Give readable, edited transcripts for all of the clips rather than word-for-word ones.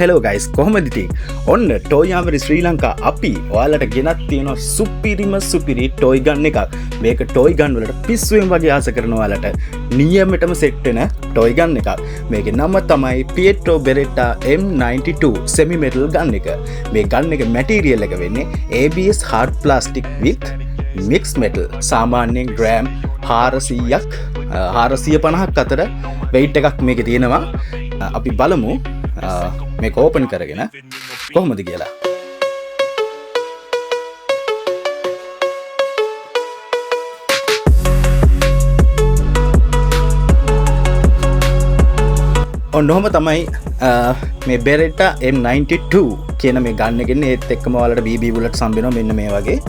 hello guys කොහොමද ඉතින් ඔන්න ටොයි ආමරි ශ්‍රී ලංකා අපි ඔයාලට ගෙනත් තියෙනවා සුපිරි ටොයි ගන් එකක් මේක ටොයි ගන් වලට පිස්සුවෙන් වගේ ආස කරන ඔයාලට නියමෙටම සෙට් වෙන ටොයි ගන් එකක් මේකේ නම තමයි Pietro Beretta M92 semi metal ගන් එක මේ ගන් එක මැටීරියල් එක වෙන්නේ ABS hard plastic with mixed metal සාමාන්‍යයෙන් ග්‍රෑම් 400ක් 450ක් අතර weight එකක් මේකේ තියෙනවා අපි බලමු මේක ඕපන් කරගෙන කොහොමද කියලා ඔන්නෝම තමයි මේ Beretta M92 කියන මේ ගන්න එකනේ ඒත් එක්කම ඔයාලට BB bullets හම්බෙනවා මෙන්න මේ වගේ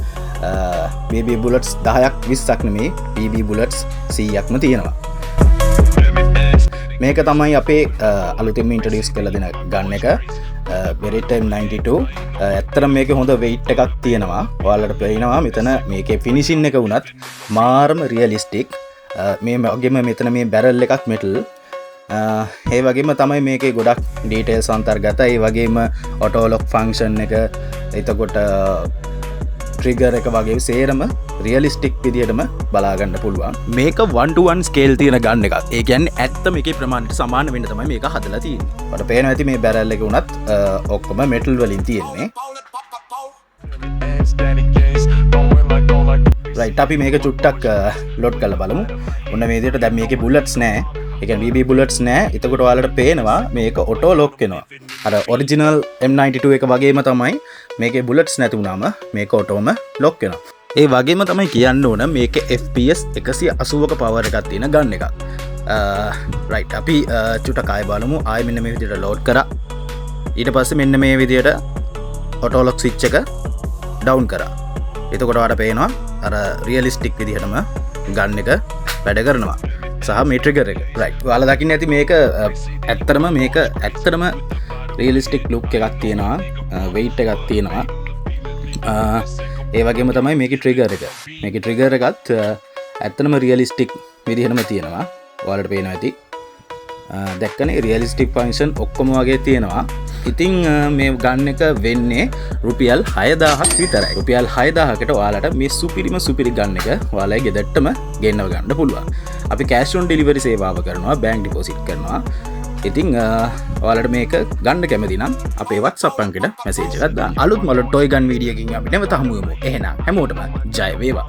BB bullets 10ක් 20ක් නෙමේ BB bullets 100ක්ම තියෙනවා මේක තමයි අපේ අලුතෙන්ම ඉන්ට්‍රොඩියුස් කරලා දෙන ගන් එක Beretta M92 ඇත්තටම මේකේ හොඳ weight එකක් තියෙනවා ඔයාලට පේනවා මෙතන මේකේ ෆිනිෂින් එක වුණත් මාරම රියලිස්ටික් මේ වගේම මෙතන මේ බැරල් එකක් මෙටල් ඒ වගේම තමයි මේකේ ගොඩක් ඩීටේල්ස් අන්තර්ගතයි ඒ වගේම ඔටෝ ලොක් ෆන්ක්ෂන් එක එතකොට ට්‍රිගර් එක වගේ සේරම රියලිස්ටික් විදියටම බලා ගන්න පුළුවන් මේක 1:1 ස්කේල් තියෙන ගන් එකක් ඒ කියන්නේ ඇත්ත මේකේ ප්‍රමාණයට සමාන වෙන්න තමයි මේක හදලා තියෙන්නේ ඔයාලට පේනවා ඇති මේ බැරල් එක උනත් ඔක්කොම මෙටල් වලින් තියෙන්නේ රයිට් අපි මේක චුට්ටක් ලෝඩ් කරලා බලමු ඔන්න මේ විදියට දැන් මේකේ බුලට්ස් නැහැ ඒ කියන්නේ BB bullets නැහැ එතකොට ඔයාලට පේනවා මේක ඔටෝ ලොක් වෙනවා අර ඔරිජිනල් M92 එක වගේම තමයි මේකේ bullets නැති වුණාම මේක ඔටෝම ලොක් වෙනවා ඒ වගේම තමයි කියන්න ඕන මේකේ FPS 180ක පවර් එකක් තියෙන ගන් එකක් රයිට් අපි චුට්ටක් ආයෙ බලමු ආයෙ මෙන්න මේ විදියට ලෝඩ් කරා ඊට පස්සේ මෙන්න මේ විදියට ඔටෝ ලොක් ස්විච් එක ඩවුන් කරා එතකොට ඔයාලට පේනවා අර රියලිස්ටික් විදිහටම ගන් එක වැඩ කරනවා සහ මේ ට්‍රිගර් එක රයිට් ඔයාලා දකින්න ඇති මේක ඇත්තටම රියලිස්ටික් ලුක් එකක් තියෙනවා weight එකක් තියෙනවා ඒ වගේම තමයි මේකේ ට්‍රිගර් එකත් ඇත්තටම රියලිස්ටික් විදිහටම තියෙනවා ඔයාලට පේනවා ඇති දැක්කනේ රියලිස්ටික් ෆන්ක්ෂන් ඔක්කොම වගේ තියෙනවා ඉතින් මේ ගන්න එක වෙන්නේ රුපියල් 6000ක් විතරයි රුපියල් 6000කට ඔයාලට මේ සුපිරි ගන්න එක ඔයාලගේ ගෙදරටම ගෙන්නව ගන්න පුළුවන් අපි cash on delivery සේවාව කරනවා bank deposit කරනවා ඉතින් ඔයාලට මේක ගන්න කැමති නම් අපේ WhatsApp අංකයට message එකක් දාන්න අලුත්ම toy gun video එකකින් අපි නැවත හමු වෙමු එහෙනම් හැමෝටම ජය වේවා